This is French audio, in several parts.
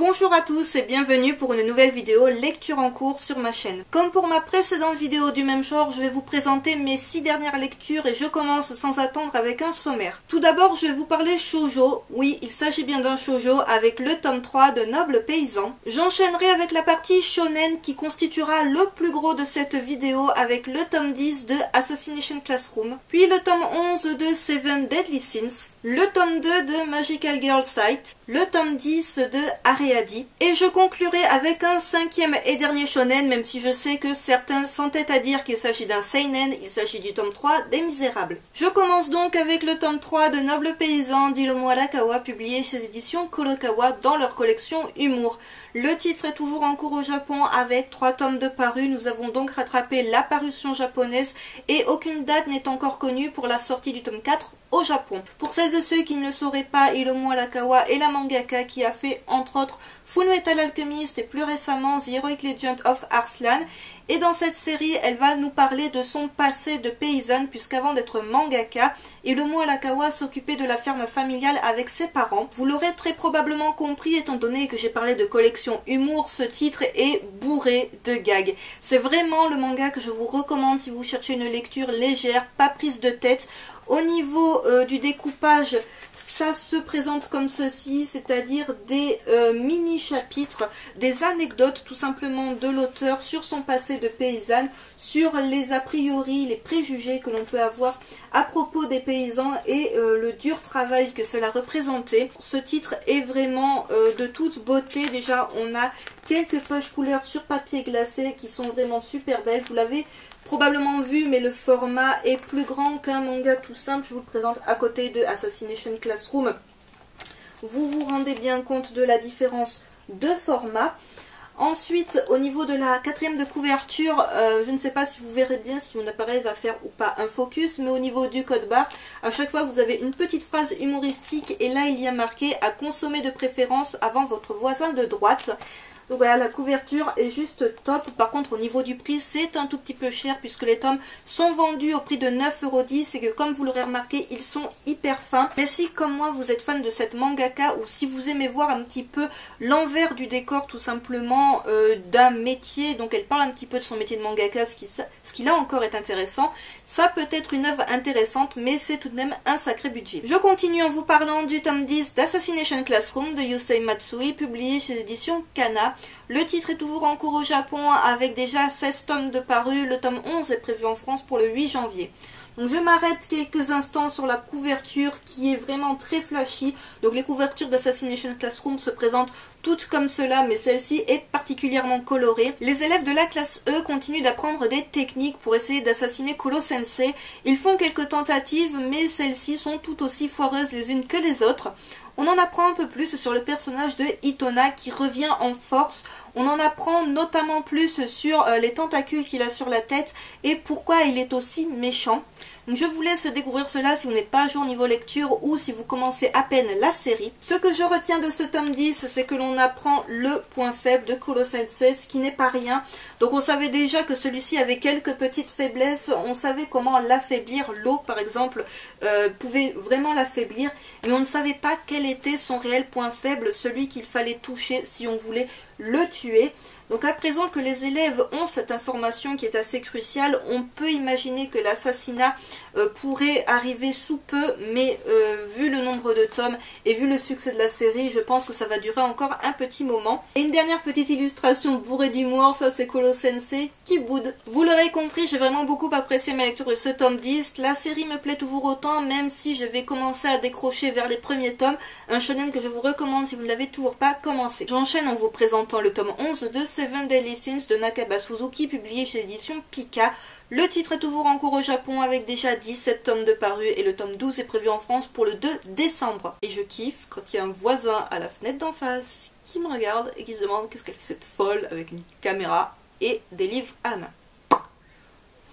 Bonjour à tous et bienvenue pour une nouvelle vidéo lecture en cours sur ma chaîne. Comme pour ma précédente vidéo du même genre, je vais vous présenter mes 6 dernières lectures et je commence sans attendre avec un sommaire. Tout d'abord, je vais vous parler shoujo. Oui, il s'agit bien d'un shoujo avec le tome 3 de Noble Paysan. J'enchaînerai avec la partie shonen qui constituera le plus gros de cette vidéo avec le tome 10 de Assassination Classroom, puis le tome 11 de Seven Deadly Sins, le tome 2 de Magical Girl Sight, le tome 10 de Areadi, et je conclurai avec un 5e et dernier shonen, même si je sais que certains s'entêtent à dire qu'il s'agit d'un seinen, il s'agit du tome 3 des Misérables. Je commence donc avec le tome 3 de Noble Paysan d'Hiromu Arakawa, publié chez éditions Kurokawa dans leur collection Humour. Le titre est toujours en cours au Japon avec 3 tomes de parus. Nous avons donc rattrapé la parution japonaise et aucune date n'est encore connue pour la sortie du tome 4 au Japon. Pour celles et ceux qui ne le sauraient pas, Hiromu Arakawa est la mangaka qui a fait entre autres Fullmetal Alchemist et plus récemment The Heroic Legend of Arslan. Et dans cette série, elle va nous parler de son passé de paysanne, puisqu'avant d'être mangaka, Hiromu Arakawa s'occupait de la ferme familiale avec ses parents. Vous l'aurez très probablement compris, étant donné que j'ai parlé de collection humour, ce titre est bourré de gags. C'est vraiment le manga que je vous recommande si vous cherchez une lecture légère, pas prise de tête. Au niveau du découpage, ça se présente comme ceci, c'est-à-dire des mini-chapitres, des anecdotes tout simplement de l'auteur sur son passé de paysanne, sur les a priori, les préjugés que l'on peut avoir à propos des paysans et le dur travail que cela représentait. Ce titre est vraiment de toute beauté. Déjà, on a quelques pages couleurs sur papier glacé qui sont vraiment super belles. Vous l'avez probablement vu, mais le format est plus grand qu'un manga tout simple. Je vous le présente à côté de Assassination Classroom. Vous vous rendez bien compte de la différence de format. Ensuite, au niveau de la 4e de couverture, je ne sais pas si vous verrez bien, si mon appareil va faire ou pas un focus, mais au niveau du code barre, à chaque fois vous avez une petite phrase humoristique et là il y a marqué « à consommer de préférence avant votre voisin de droite ». Donc voilà, la couverture est juste top. Par contre, au niveau du prix, c'est un tout petit peu cher puisque les tomes sont vendus au prix de 9,10 € et que comme vous l'aurez remarqué, ils sont hyper fins. Mais si, comme moi, vous êtes fan de cette mangaka ou si vous aimez voir un petit peu l'envers du décor tout simplement d'un métier, donc elle parle un petit peu de son métier de mangaka, ce qui là encore est intéressant, ça peut être une œuvre intéressante, mais c'est tout de même un sacré budget. Je continue en vous parlant du tome 10 d'Assassination Classroom de Yusei Matsui, publié chez éditions Kana. Le titre est toujours en cours au Japon avec déjà 16 tomes de parus. Le tome 11 est prévu en France pour le 8 janvier. Donc je m'arrête quelques instants sur la couverture qui est vraiment très flashy. Donc les couvertures d'Assassination Classroom se présentent toutes comme cela, mais celle-ci est particulièrement colorée. Les élèves de la classe E continuent d'apprendre des techniques pour essayer d'assassiner Kuro Sensei. Ils font quelques tentatives, mais celles-ci sont tout aussi foireuses les unes que les autres. On en apprend un peu plus sur le personnage de Itona qui revient en force. On en apprend notamment plus sur les tentacules qu'il a sur la tête et pourquoi il est aussi méchant. Donc je vous laisse découvrir cela si vous n'êtes pas à jour niveau lecture ou si vous commencez à peine la série. Ce que je retiens de ce tome 10, c'est que l'on apprend le point faible de Kuro Sensei, ce qui n'est pas rien. Donc on savait déjà que celui-ci avait quelques petites faiblesses, on savait comment l'affaiblir. L'eau par exemple pouvait vraiment l'affaiblir, mais on ne savait pas quel était son réel point faible, celui qu'il fallait toucher si on voulait le tuer. Donc à présent que les élèves ont cette information qui est assez cruciale, on peut imaginer que l'assassinat pourrait arriver sous peu, mais vu le nombre de tomes et vu le succès de la série, je pense que ça va durer encore un petit moment. Et une dernière petite illustration bourrée d'humour, ça c'est Kuro Sensei qui boude. Vous l'aurez compris, j'ai vraiment beaucoup apprécié ma lecture de ce tome 10. La série me plaît toujours autant, même si je vais commencer à décrocher vers les premiers tomes. Un shonen que je vous recommande si vous ne l'avez toujours pas commencé. J'enchaîne en vous présentant le tome 11 de Seven Deadly Sins de Nakaba Suzuki, publié chez l'édition Pika. Le titre est toujours en cours au Japon avec déjà 17 tomes de parus et le tome 12 est prévu en France pour le 2 décembre. Et je kiffe quand il y a un voisin à la fenêtre d'en face qui me regarde et qui se demande qu'est-ce qu'elle fait cette folle avec une caméra et des livres à la main.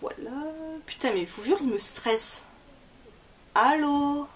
Voilà. Putain mais je vous jure il me stresse. Allô ?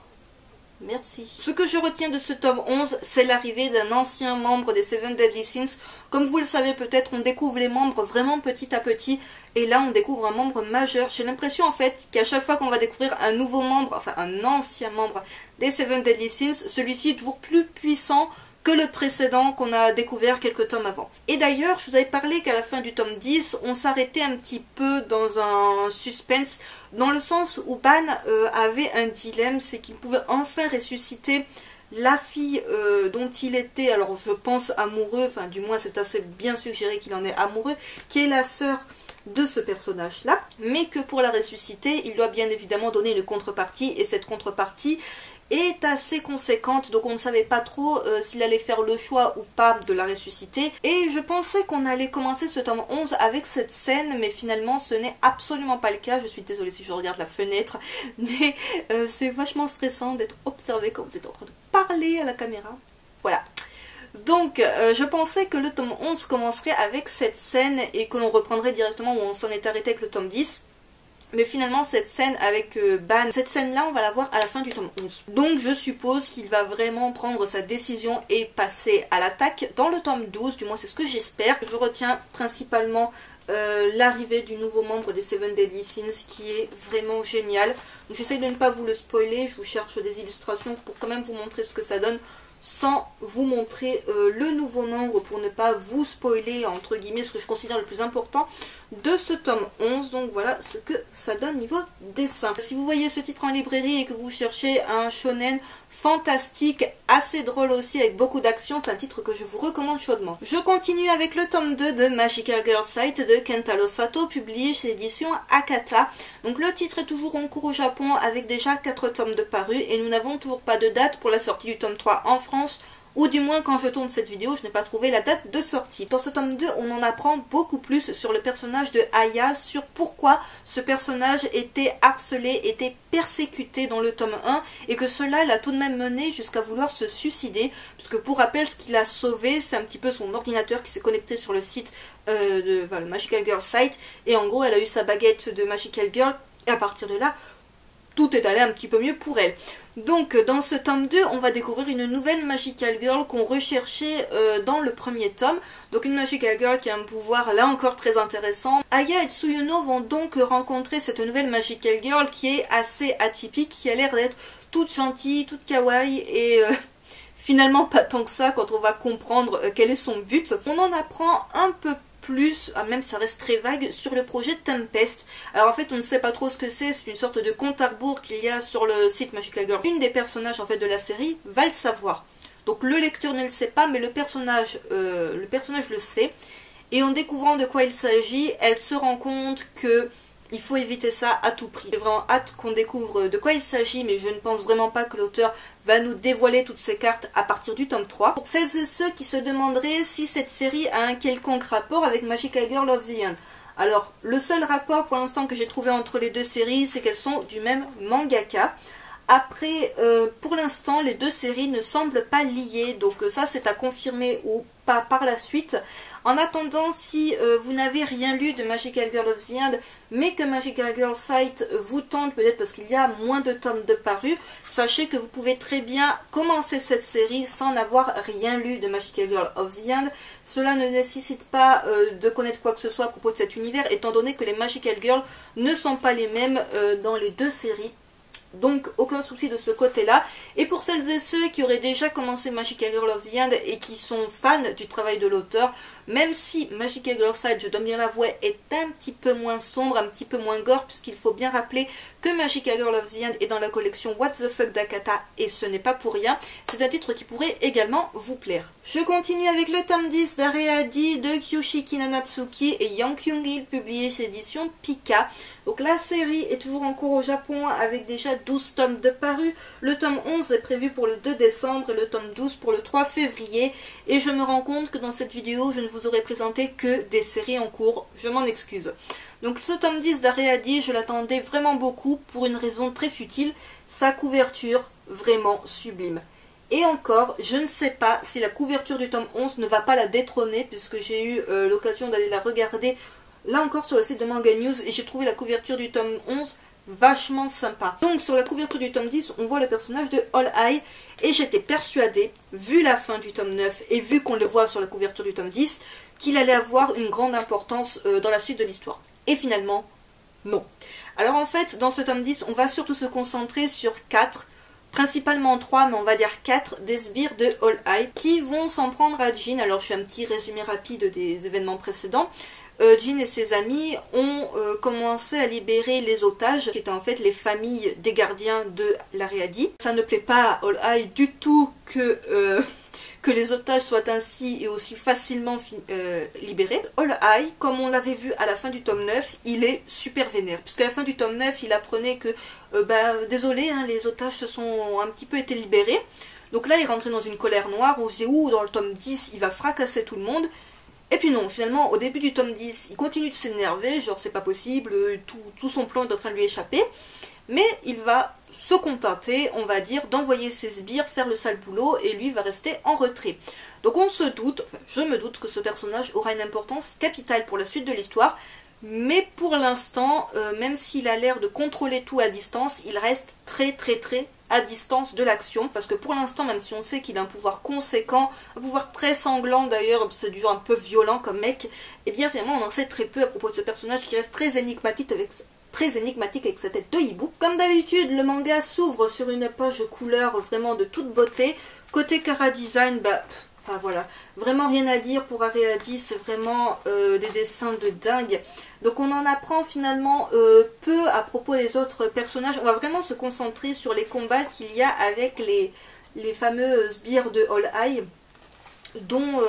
Merci. Ce que je retiens de ce tome 11, c'est l'arrivée d'un ancien membre des Seven Deadly Sins. Comme vous le savez peut-être, on découvre les membres vraiment petit à petit. Et là, on découvre un membre majeur. J'ai l'impression en fait qu'à chaque fois qu'on va découvrir un nouveau membre, enfin un ancien membre des Seven Deadly Sins, celui-ci est toujours plus puissant que le précédent qu'on a découvert quelques tomes avant. Et d'ailleurs, je vous avais parlé qu'à la fin du tome 10, on s'arrêtait un petit peu dans un suspense, dans le sens où Ban avait un dilemme, c'est qu'il pouvait enfin ressusciter la fille dont il était, alors je pense amoureux, enfin du moins c'est assez bien suggéré qu'il en est amoureux, qui est la sœur de ce personnage-là, mais que pour la ressusciter, il doit bien évidemment donner une contrepartie, et cette contrepartie est assez conséquente, donc on ne savait pas trop s'il allait faire le choix ou pas de la ressusciter, et je pensais qu'on allait commencer ce tome 11 avec cette scène, mais finalement ce n'est absolument pas le cas. Je suis désolée si je regarde la fenêtre, mais c'est vachement stressant d'être observé quand vous êtes en train de parler à la caméra. Voilà. Donc, je pensais que le tome 11 commencerait avec cette scène et que l'on reprendrait directement où on s'en est arrêté avec le tome 10. Mais finalement, cette scène avec Ban, cette scène-là, on va la voir à la fin du tome 11. Donc, je suppose qu'il va vraiment prendre sa décision et passer à l'attaque dans le tome 12, du moins c'est ce que j'espère. Je retiens principalement l'arrivée du nouveau membre des Seven Deadly Sins qui est vraiment génial. J'essaie de ne pas vous le spoiler, je vous cherche des illustrations pour quand même vous montrer ce que ça donne, sans vous montrer le nouveau membre pour ne pas vous spoiler entre guillemets ce que je considère le plus important de ce tome 11. Donc voilà ce que ça donne niveau dessin. Si vous voyez ce titre en librairie et que vous cherchez un shonen fantastique, assez drôle aussi, avec beaucoup d'action, c'est un titre que je vous recommande chaudement. Je continue avec le tome 2 de Magical Girl Sight de Kentaro Sato, publié chez l'édition Akata. Donc le titre est toujours en cours au Japon avec déjà 4 tomes de parus et nous n'avons toujours pas de date pour la sortie du tome 3 en France. Ou du moins quand je tourne cette vidéo, je n'ai pas trouvé la date de sortie. Dans ce tome 2, on en apprend beaucoup plus sur le personnage de Aya, sur pourquoi ce personnage était harcelé, était persécuté dans le tome 1, et que cela l'a tout de même mené jusqu'à vouloir se suicider, puisque pour rappel, ce qu'il a sauvé, c'est un petit peu son ordinateur qui s'est connecté sur le site de le Magical Girl Site, et en gros, elle a eu sa baguette de Magical Girl, et à partir de là, tout est allé un petit peu mieux pour elle. Donc dans ce tome 2, on va découvrir une nouvelle Magical Girl qu'on recherchait dans le premier tome. Donc une Magical Girl qui a un pouvoir là encore très intéressant. Aya et Tsuyuno vont donc rencontrer cette nouvelle Magical Girl qui est assez atypique, qui a l'air d'être toute gentille, toute kawaii et finalement pas tant que ça quand on va comprendre quel est son but. On en apprend un peu plus, même ça reste très vague, sur le projet Tempest. Alors en fait on ne sait pas trop ce que c'est une sorte de compte à rebours qu'il y a sur le site Magical Girl. Une des personnages en fait de la série va le savoir. Donc le lecteur ne le sait pas, mais le personnage le sait. Et en découvrant de quoi il s'agit, elle se rend compte que il faut éviter ça à tout prix. J'ai vraiment hâte qu'on découvre de quoi il s'agit, mais je ne pense vraiment pas que l'auteur va nous dévoiler toutes ces cartes à partir du tome 3. Pour celles et ceux qui se demanderaient si cette série a un quelconque rapport avec Magical Girl of the End. Alors, le seul rapport pour l'instant que j'ai trouvé entre les deux séries, c'est qu'elles sont du même mangaka. Après, pour l'instant, les deux séries ne semblent pas liées, donc ça c'est à confirmer ou pas par la suite. En attendant, si vous n'avez rien lu de Magical Girl of the End, mais que Magical Girl Sight vous tente, peut-être parce qu'il y a moins de tomes de parus, sachez que vous pouvez très bien commencer cette série sans n'avoir rien lu de Magical Girl of the End. Cela ne nécessite pas de connaître quoi que ce soit à propos de cet univers, étant donné que les Magical Girls ne sont pas les mêmes dans les deux séries. Donc aucun souci de ce côté-là. Et pour celles et ceux qui auraient déjà commencé Magical Girl of the End et qui sont fans du travail de l'auteur, même si Magical Girl Side, je dois bien l'avouer, est un petit peu moins sombre, un petit peu moins gore, puisqu'il faut bien rappeler que Magical Girl of the End est dans la collection What the Fuck d'Akata, et ce n'est pas pour rien. C'est un titre qui pourrait également vous plaire. Je continue avec le tome 10 d'Areadi de Kyoshiki Nanatsuki et Yang Kyung-il, publié chez édition Pika. Donc la série est toujours en cours au Japon avec déjà 12 tomes de parus. Le tome 11 est prévu pour le 2 décembre et le tome 12 pour le 3 février. Et je me rends compte que dans cette vidéo, je ne vous aurai présenté que des séries en cours. Je m'en excuse. Donc ce tome 10 d'Areadi, je l'attendais vraiment beaucoup pour une raison très futile. Sa couverture, vraiment sublime. Et encore, je ne sais pas si la couverture du tome 11 ne va pas la détrôner, puisque j'ai eu l'occasion d'aller la regarder là encore sur le site de Manga News, et j'ai trouvé la couverture du tome 11 vachement sympa. Donc sur la couverture du tome 10, on voit le personnage de All Eye, et j'étais persuadée, vu la fin du tome 9, et vu qu'on le voit sur la couverture du tome 10, qu'il allait avoir une grande importance dans la suite de l'histoire. Et finalement, non. Alors en fait, dans ce tome 10, on va surtout se concentrer sur 4 principalement 3, mais on va dire 4 des sbires de All Eye qui vont s'en prendre à Jin. Alors je fais un petit résumé rapide des événements précédents. Jin et ses amis ont commencé à libérer les otages, qui étaient en fait les familles des gardiens de l'Ariadi. Ça ne plaît pas à All Eye du tout que les otages soient ainsi et aussi facilement libérés. All Eye, comme on l'avait vu à la fin du tome 9, il est super vénère. Puisqu'à la fin du tome 9, il apprenait que, désolé, hein, les otages se sont un petit peu été libérés. Donc là, il rentrait dans une colère noire, on se disait, ouh, dans le tome 10, il va fracasser tout le monde. Et puis non, finalement, au début du tome 10, il continue de s'énerver, genre c'est pas possible, tout son plan est en train de lui échapper. Mais il va se contenter, on va dire, d'envoyer ses sbires faire le sale boulot et lui va rester en retrait. Donc on se doute, enfin, je me doute que ce personnage aura une importance capitale pour la suite de l'histoire, mais pour l'instant, même s'il a l'air de contrôler tout à distance, il reste très à distance de l'action, parce que pour l'instant, même si on sait qu'il a un pouvoir conséquent, un pouvoir très sanglant d'ailleurs, c'est du genre un peu violent comme mec, et bien finalement on en sait très peu à propos de ce personnage qui reste très énigmatique avec sa tête de hibou. Comme d'habitude, le manga s'ouvre sur une page couleur vraiment de toute beauté. Côté Kara Design, enfin voilà, vraiment rien à dire pour Ariadi, c'est vraiment des dessins de dingue. Donc on en apprend finalement peu à propos des autres personnages. On va vraiment se concentrer sur les combats qu'il y a avec les fameux sbires de All Eye, dont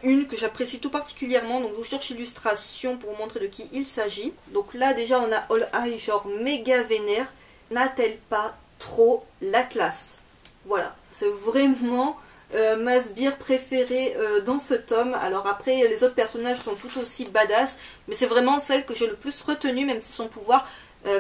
une que j'apprécie tout particulièrement. Donc je vous cherche illustration pour vous montrer de qui il s'agit. Donc là déjà on a All Eye genre méga vénère. N'a-t-elle pas trop la classe? Voilà, c'est vraiment ma sbire préférée dans ce tome. Alors après les autres personnages sont tout aussi badass, mais c'est vraiment celle que j'ai le plus retenue, même si son pouvoir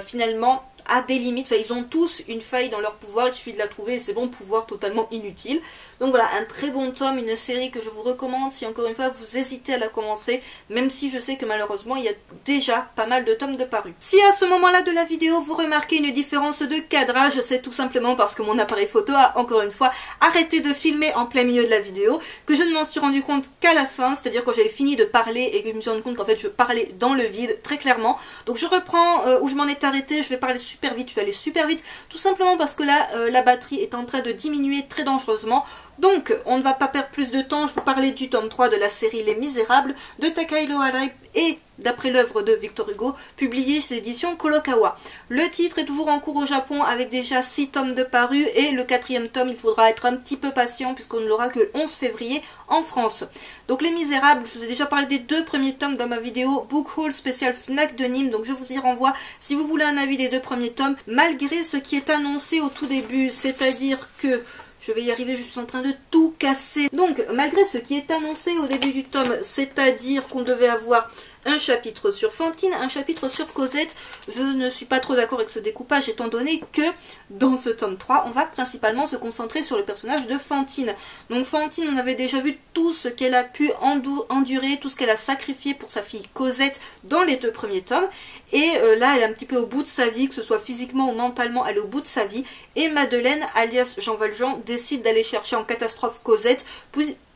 finalement a des limites. Enfin, ils ont tous une faille dans leur pouvoir, il suffit de la trouver et c'est bon, pouvoir totalement inutile. Donc voilà, un très bon tome, une série que je vous recommande si encore une fois vous hésitez à la commencer, même si je sais que malheureusement il y a déjà pas mal de tomes de parus. Si à ce moment-là de la vidéo vous remarquez une différence de cadrage, c'est tout simplement parce que mon appareil photo a encore une fois arrêté de filmer en plein milieu de la vidéo, que je ne m'en suis rendu compte qu'à la fin, c'est-à-dire quand j'avais fini de parler et que je me suis rendu compte qu'en fait je parlais dans le vide, très clairement. Donc je reprends où je m'en étais arrêtée, je vais parler super vite, je vais aller super vite, tout simplement parce que là la batterie est en train de diminuer très dangereusement. Donc on ne va pas perdre plus de temps, je vous parlais du tome 3 de la série Les Misérables de Takahiro Arai et d'après l'œuvre de Victor Hugo, publié chez l'édition Kurokawa. Le titre est toujours en cours au Japon avec déjà 6 tomes de parus et le 4e tome, il faudra être un petit peu patient puisqu'on ne l'aura que le 11 février en France. Donc Les Misérables, je vous ai déjà parlé des 2 premiers tomes dans ma vidéo Book Haul spécial Fnac de Nîmes, donc je vous y renvoie si vous voulez un avis des 2 premiers tomes, malgré ce qui est annoncé au tout début, c'est-à-dire que je vais y arriver, je suis en train de tout casser. Donc, malgré ce qui est annoncé au début du tome, c'est-à-dire qu'on devait avoir un chapitre sur Fantine, un chapitre sur Cosette, je ne suis pas trop d'accord avec ce découpage étant donné que dans ce tome 3, on va principalement se concentrer sur le personnage de Fantine. Donc Fantine, on avait déjà vu tout ce qu'elle a pu endurer, tout ce qu'elle a sacrifié pour sa fille Cosette dans les 2 premiers tomes. Et là, elle est un petit peu au bout de sa vie, que ce soit physiquement ou mentalement, elle est au bout de sa vie. Et Madeleine, alias Jean Valjean, décide d'aller chercher en catastrophe Cosette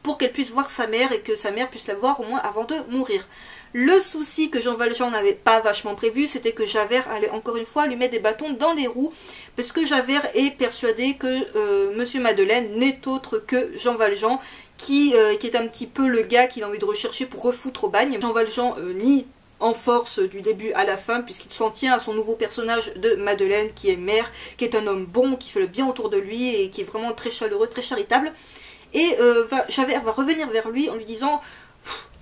pour qu'elle puisse voir sa mère et que sa mère puisse la voir au moins avant de mourir. Le souci que Jean Valjean n'avait pas vachement prévu, c'était que Javert allait encore une fois lui mettre des bâtons dans les roues, parce que Javert est persuadé que Monsieur Madeleine n'est autre que Jean Valjean, qui est un petit peu le gars qu'il a envie de rechercher pour refoutre au bagne. Jean Valjean nie en force du début à la fin, puisqu'il s'en tient à son nouveau personnage de Madeleine, qui est mère, qui est un homme bon, qui fait le bien autour de lui, et qui est vraiment très chaleureux, très charitable. Et Javert va revenir vers lui en lui disant...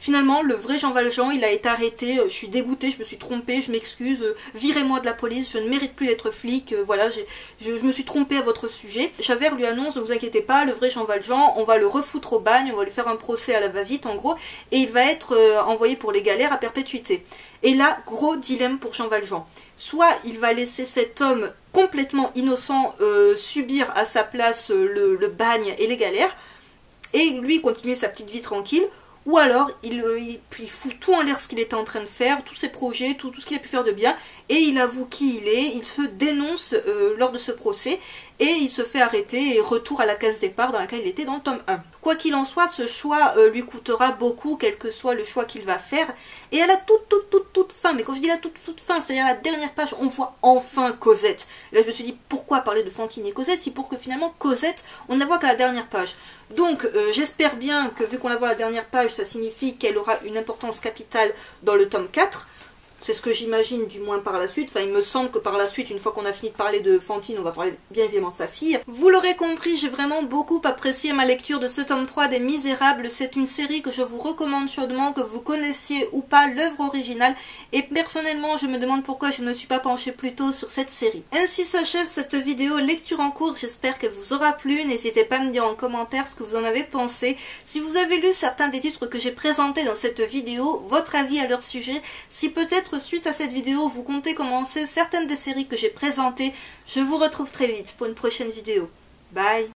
Finalement, le vrai Jean Valjean, il a été arrêté, je suis dégoûtée, je me suis trompée, je m'excuse, virez-moi de la police, je ne mérite plus d'être flic, voilà, je me suis trompée à votre sujet. Javert lui annonce, ne vous inquiétez pas, le vrai Jean Valjean, on va le refoutre au bagne, on va lui faire un procès à la va-vite en gros, et il va être envoyé pour les galères à perpétuité. Et là, gros dilemme pour Jean Valjean. Soit il va laisser cet homme complètement innocent subir à sa place le bagne et les galères, et lui continuer sa petite vie tranquille, ou alors il fout tout en l'air ce qu'il était en train de faire, tous ses projets, tout ce qu'il a pu faire de bien, et il avoue qui il est, il se dénonce lors de ce procès, et il se fait arrêter et retour à la case départ dans laquelle il était dans le tome 1. Quoi qu'il en soit, ce choix lui coûtera beaucoup, quel que soit le choix qu'il va faire. Et à la toute fin, mais quand je dis la toute fin, c'est-à-dire la dernière page, on voit enfin Cosette. Et là je me suis dit, pourquoi parler de Fantine et Cosette, si pour que finalement Cosette, on ne la voit qu'à la dernière page. Donc j'espère bien que vu qu'on la voit à la dernière page, ça signifie qu'elle aura une importance capitale dans le tome 4. C'est ce que j'imagine du moins par la suite. Enfin, il me semble que par la suite, une fois qu'on a fini de parler de Fantine, on va parler bien évidemment de sa fille. Vous l'aurez compris, j'ai vraiment beaucoup apprécié ma lecture de ce tome 3 des Misérables. C'est une série que je vous recommande chaudement, que vous connaissiez ou pas l'œuvre originale. Et personnellement, je me demande pourquoi je ne me suis pas penchée plus tôt sur cette série. Ainsi s'achève cette vidéo lecture en cours. J'espère qu'elle vous aura plu. N'hésitez pas à me dire en commentaire ce que vous en avez pensé. Si vous avez lu certains des titres que j'ai présentés dans cette vidéo, votre avis à leur sujet. Si peut-être suite à cette vidéo, vous comptez commencer certaines des séries que j'ai présentées. Je vous retrouve très vite pour une prochaine vidéo. Bye!